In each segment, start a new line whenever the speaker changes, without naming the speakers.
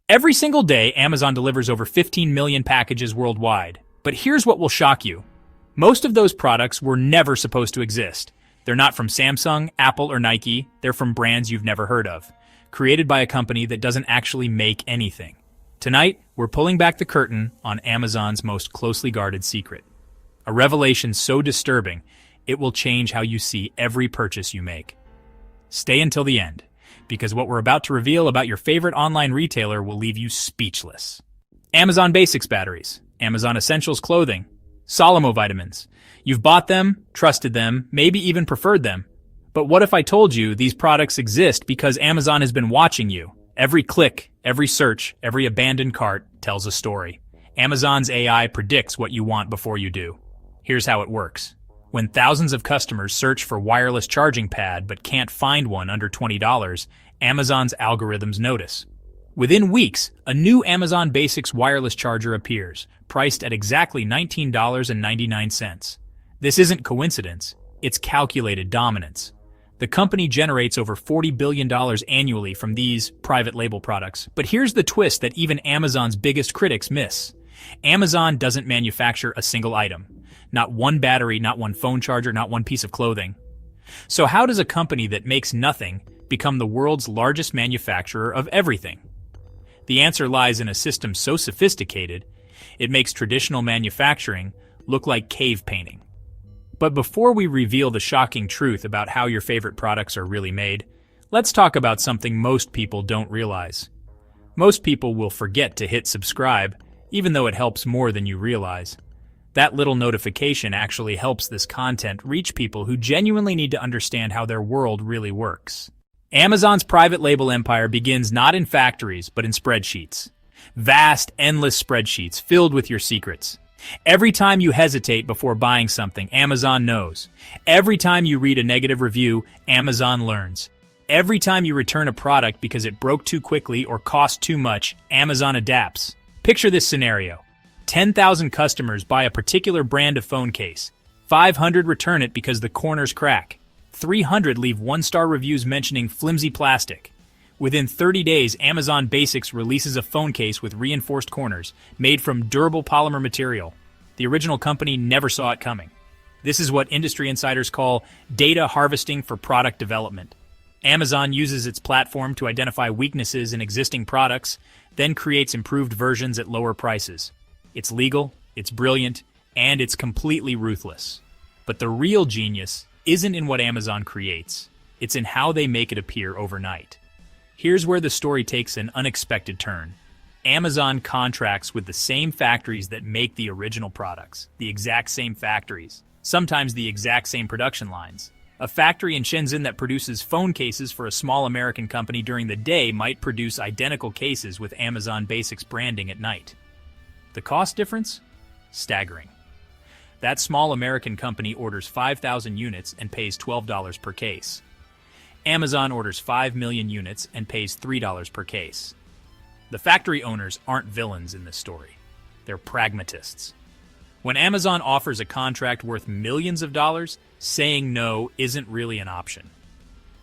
Every single day, Amazon delivers over 15 million packages worldwide. But here's what will shock you. Most of those products were never supposed to exist. They're not from Samsung, Apple, or Nike. They're from brands you've never heard of, created by a company that doesn't actually make anything. Tonight, we're pulling back the curtain on Amazon's most closely guarded secret. A revelation so disturbing, it will change how you see every purchase you make. Stay until the end, because what we're about to reveal about your favorite online retailer will leave you speechless. Amazon Basics batteries, Amazon Essentials clothing, Solimo vitamins. You've bought them, trusted them, maybe even preferred them. But what if I told you these products exist because Amazon has been watching you? Every click, every search, every abandoned cart tells a story. Amazon's AI predicts what you want before you do. Here's how it works. When thousands of customers search for wireless charging pad but can't find one under $20, Amazon's algorithms notice. Within weeks, a new Amazon Basics wireless charger appears, priced at exactly $19.99. This isn't coincidence, it's calculated dominance. The company generates over $40 billion annually from these private label products. But here's the twist that even Amazon's biggest critics miss. Amazon doesn't manufacture a single item. Not one battery, not one phone charger, not one piece of clothing. So how does a company that makes nothing become the world's largest manufacturer of everything? The answer lies in a system so sophisticated, it makes traditional manufacturing look like cave painting. But before we reveal the shocking truth about how your favorite products are really made, let's talk about something most people don't realize. Most people will forget to hit subscribe, even though it helps more than you realize. That little notification actually helps this content reach people who genuinely need to understand how their world really works. Amazon's private label empire begins not in factories, but in spreadsheets. Vast, endless spreadsheets filled with your secrets. Every time you hesitate before buying something, Amazon knows. Every time you read a negative review, Amazon learns. Every time you return a product because it broke too quickly or cost too much, Amazon adapts. Picture this scenario. 10,000 customers buy a particular brand of phone case. 500 return it because the corners crack. 300 leave one-star reviews mentioning flimsy plastic. Within 30 days, Amazon Basics releases a phone case with reinforced corners, made from durable polymer material. The original company never saw it coming. This is what industry insiders call data harvesting for product development. Amazon uses its platform to identify weaknesses in existing products, then creates improved versions at lower prices. It's legal, it's brilliant, and it's completely ruthless. But the real genius isn't in what Amazon creates. It's in how they make it appear overnight. Here's where the story takes an unexpected turn. Amazon contracts with the same factories that make the original products, the exact same factories, sometimes the exact same production lines. A factory in Shenzhen that produces phone cases for a small American company during the day might produce identical cases with Amazon Basics branding at night. The cost difference? Staggering. That small American company orders 5,000 units and pays $12 per case. Amazon orders 5 million units and pays $3 per case. The factory owners aren't villains in this story. They're pragmatists. When Amazon offers a contract worth millions of dollars, saying no isn't really an option.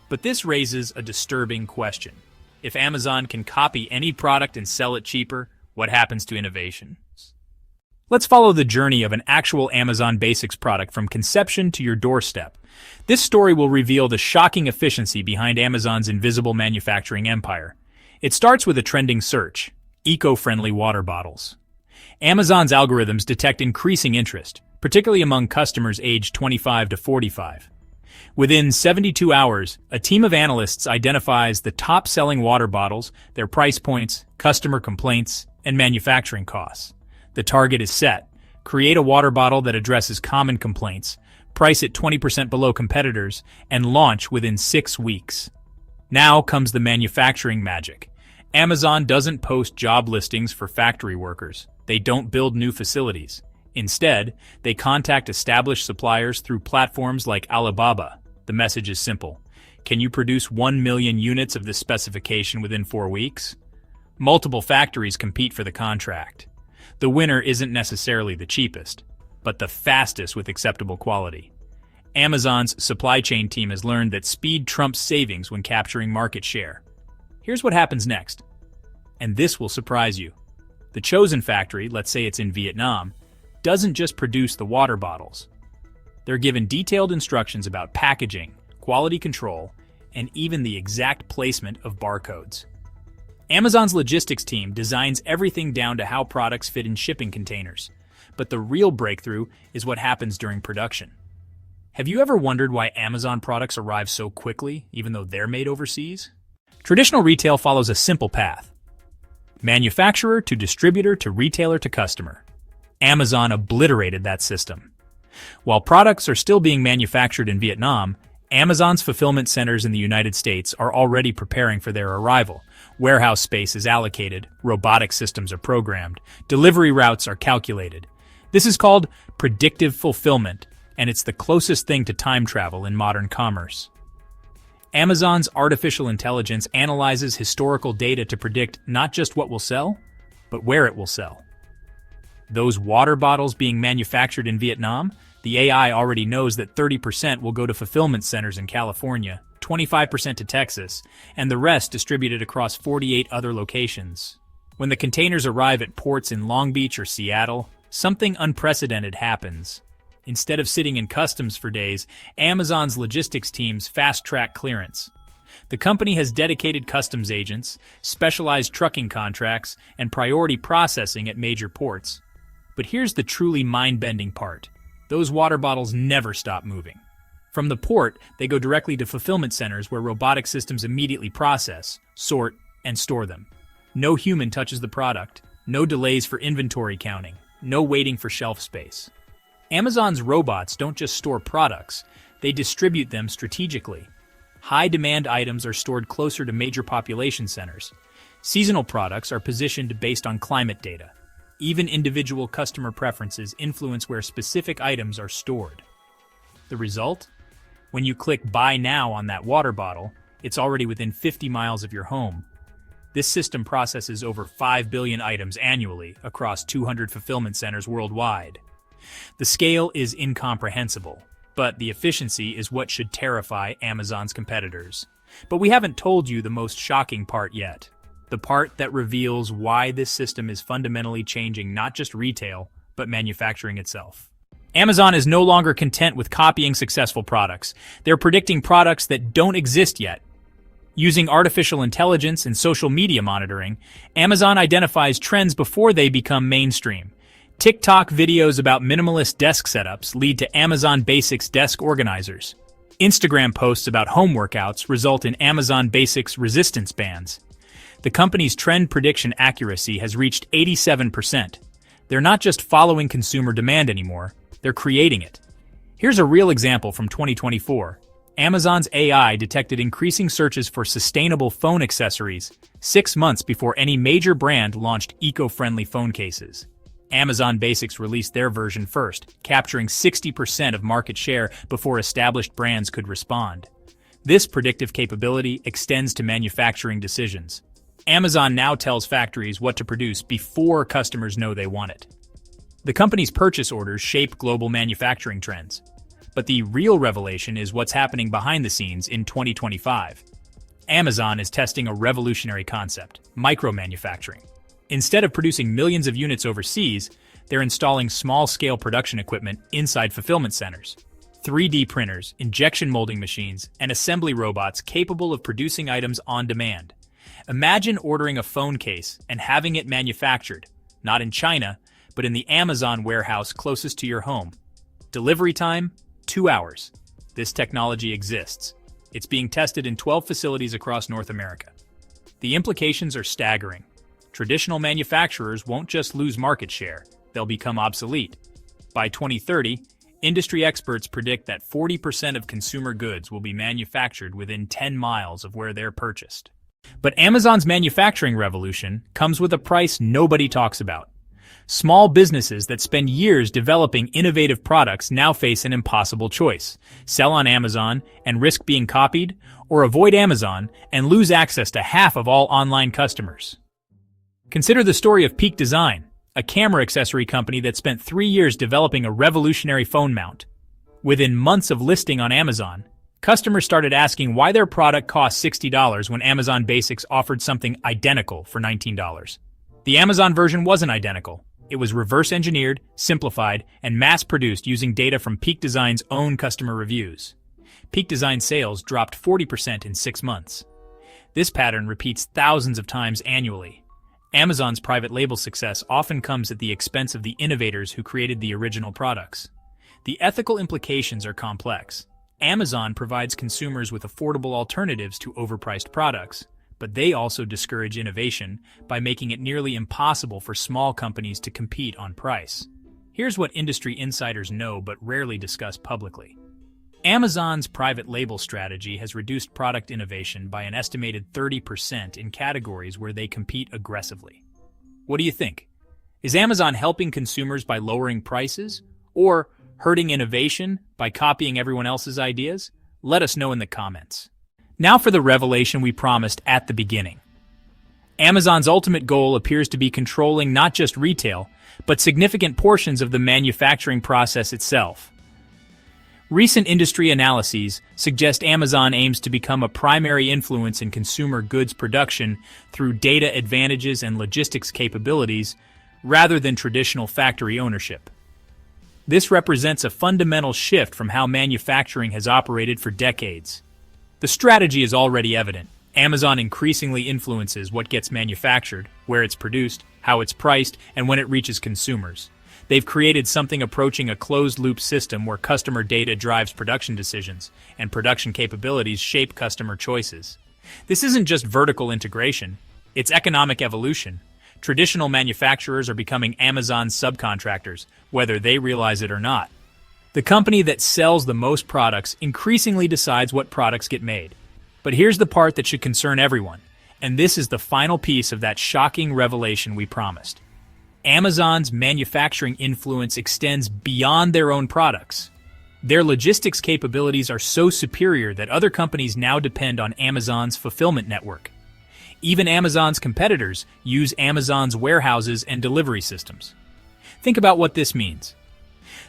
But this raises a disturbing question. If Amazon can copy any product and sell it cheaper, what happens to innovation? Let's follow the journey of an actual Amazon Basics product from conception to your doorstep. This story will reveal the shocking efficiency behind Amazon's invisible manufacturing empire. It starts with a trending search: eco-friendly water bottles. Amazon's algorithms detect increasing interest, particularly among customers aged 25 to 45. Within 72 hours, a team of analysts identifies the top-selling water bottles, their price points, customer complaints, and manufacturing costs. The target is set. Create a water bottle that addresses common complaints, price it 20% below competitors, and launch within 6 weeks. Now comes the manufacturing magic. Amazon doesn't post job listings for factory workers. They don't build new facilities. Instead, they contact established suppliers through platforms like Alibaba. The message is simple. Can you produce 1 million units of this specification within 4 weeks? Multiple factories compete for the contract. The winner isn't necessarily the cheapest, but the fastest with acceptable quality. Amazon's supply chain team has learned that speed trumps savings when capturing market share. Here's what happens next. And this will surprise you. The chosen factory, let's say it's in Vietnam, doesn't just produce the water bottles. They're given detailed instructions about packaging, quality control, and even the exact placement of barcodes. Amazon's logistics team designs everything down to how products fit in shipping containers. But the real breakthrough is what happens during production. Have you ever wondered why Amazon products arrive so quickly, even though they're made overseas? Traditional retail follows a simple path. Manufacturer to distributor to retailer to customer. Amazon obliterated that system. While products are still being manufactured in Vietnam, Amazon's fulfillment centers in the United States are already preparing for their arrival. Warehouse space is allocated, robotic systems are programmed, delivery routes are calculated. This is called predictive fulfillment, and it's the closest thing to time travel in modern commerce. Amazon's artificial intelligence analyzes historical data to predict not just what will sell, but where it will sell. Those water bottles being manufactured in Vietnam, the AI already knows that 30% will go to fulfillment centers in California, 25% to Texas, and the rest distributed across 48 other locations. When the containers arrive at ports in Long Beach or Seattle, something unprecedented happens. Instead of sitting in customs for days, Amazon's logistics teams fast-track clearance. The company has dedicated customs agents, specialized trucking contracts, and priority processing at major ports. But here's the truly mind-bending part. Those water bottles never stop moving. From the port, they go directly to fulfillment centers where robotic systems immediately process, sort, and store them. No human touches the product, no delays for inventory counting, no waiting for shelf space. Amazon's robots don't just store products, they distribute them strategically. High-demand items are stored closer to major population centers. Seasonal products are positioned based on climate data. Even individual customer preferences influence where specific items are stored. The result? When you click Buy Now on that water bottle, it's already within 50 miles of your home. This system processes over 5 billion items annually across 200 fulfillment centers worldwide. The scale is incomprehensible, but the efficiency is what should terrify Amazon's competitors. But we haven't told you the most shocking part yet. The part that reveals why this system is fundamentally changing not just retail, but manufacturing itself. Amazon is no longer content with copying successful products. They're predicting products that don't exist yet. Using artificial intelligence and social media monitoring, Amazon identifies trends before they become mainstream. TikTok videos about minimalist desk setups lead to Amazon Basics desk organizers. Instagram posts about home workouts result in Amazon Basics resistance bands. The company's trend prediction accuracy has reached 87%. They're not just following consumer demand anymore, they're creating it. Here's a real example from 2024. Amazon's AI detected increasing searches for sustainable phone accessories 6 months before any major brand launched eco-friendly phone cases. Amazon Basics released their version first, capturing 60% of market share before established brands could respond. This predictive capability extends to manufacturing decisions. Amazon now tells factories what to produce before customers know they want it. The company's purchase orders shape global manufacturing trends. But the real revelation is what's happening behind the scenes in 2025. Amazon is testing a revolutionary concept, micro-manufacturing. Instead of producing millions of units overseas, they're installing small-scale production equipment inside fulfillment centers. 3D printers, injection molding machines, and assembly robots capable of producing items on demand. Imagine ordering a phone case and having it manufactured, not in China, but in the Amazon warehouse closest to your home. Delivery time? 2 hours. This technology exists. It's being tested in 12 facilities across North America. The implications are staggering. Traditional manufacturers won't just lose market share, they'll become obsolete. By 2030, industry experts predict that 40% of consumer goods will be manufactured within 10 miles of where they're purchased. But Amazon's manufacturing revolution comes with a price nobody talks about. Small businesses that spend years developing innovative products now face an impossible choice: sell on Amazon and risk being copied, or avoid Amazon and lose access to half of all online customers. Consider the story of Peak Design, a camera accessory company that spent 3 years developing a revolutionary phone mount. Within months of listing on Amazon, Customers started asking why their product cost $60 when Amazon Basics offered something identical for $19. The Amazon version wasn't identical. It was reverse-engineered, simplified, and mass-produced using data from Peak Design's own customer reviews. Peak Design sales dropped 40% in 6 months. This pattern repeats thousands of times annually. Amazon's private label success often comes at the expense of the innovators who created the original products. The ethical implications are complex. Amazon provides consumers with affordable alternatives to overpriced products, but they also discourage innovation by making it nearly impossible for small companies to compete on price. Here's what industry insiders know but rarely discuss publicly. Amazon's private label strategy has reduced product innovation by an estimated 30% in categories where they compete aggressively. What do you think? Is Amazon helping consumers by lowering prices, or hurting innovation by copying everyone else's ideas? Let us know in the comments. Now for the revelation we promised at the beginning. Amazon's ultimate goal appears to be controlling not just retail, but significant portions of the manufacturing process itself. Recent industry analyses suggest Amazon aims to become a primary influence in consumer goods production through data advantages and logistics capabilities, rather than traditional factory ownership. This represents a fundamental shift from how manufacturing has operated for decades. The strategy is already evident. Amazon increasingly influences what gets manufactured, where it's produced, how it's priced, and when it reaches consumers. They've created something approaching a closed-loop system where customer data drives production decisions, and production capabilities shape customer choices. This isn't just vertical integration, it's economic evolution. Traditional manufacturers are becoming Amazon's subcontractors, whether they realize it or not. The company that sells the most products increasingly decides what products get made. But here's the part that should concern everyone, and this is the final piece of that shocking revelation we promised. Amazon's manufacturing influence extends beyond their own products. Their logistics capabilities are so superior that other companies now depend on Amazon's fulfillment network. Even Amazon's competitors use Amazon's warehouses and delivery systems. Think about what this means.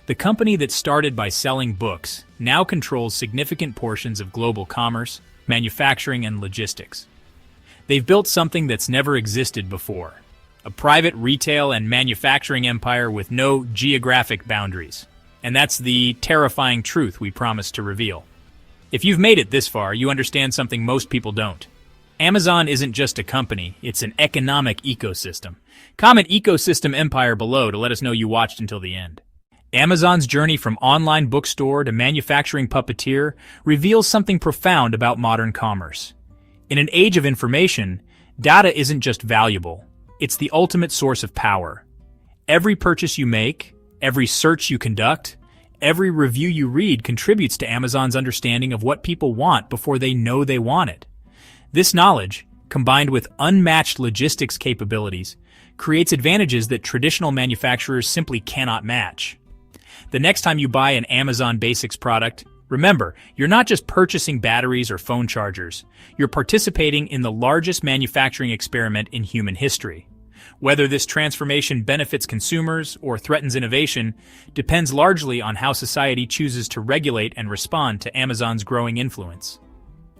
The company that started by selling books now controls significant portions of global commerce, manufacturing, and logistics. They've built something that's never existed before, a private retail and manufacturing empire with no geographic boundaries. And that's the terrifying truth we promised to reveal. If you've made it this far, you understand something most people don't. Amazon isn't just a company, it's an economic ecosystem. Comment ecosystem empire below to let us know you watched until the end. Amazon's journey from online bookstore to manufacturing puppeteer reveals something profound about modern commerce. In an age of information, data isn't just valuable, it's the ultimate source of power. Every purchase you make, every search you conduct, every review you read contributes to Amazon's understanding of what people want before they know they want it. This knowledge, combined with unmatched logistics capabilities, creates advantages that traditional manufacturers simply cannot match. The next time you buy an Amazon Basics product, remember, you're not just purchasing batteries or phone chargers. You're participating in the largest manufacturing experiment in human history. Whether this transformation benefits consumers or threatens innovation depends largely on how society chooses to regulate and respond to Amazon's growing influence.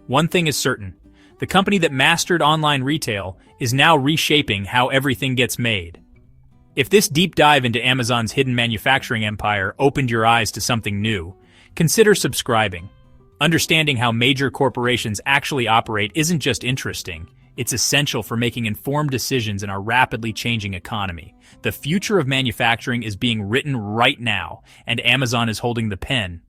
One thing is certain. The company that mastered online retail is now reshaping how everything gets made. If this deep dive into Amazon's hidden manufacturing empire opened your eyes to something new, consider subscribing. Understanding how major corporations actually operate isn't just interesting, it's essential for making informed decisions in our rapidly changing economy. The future of manufacturing is being written right now, and Amazon is holding the pen.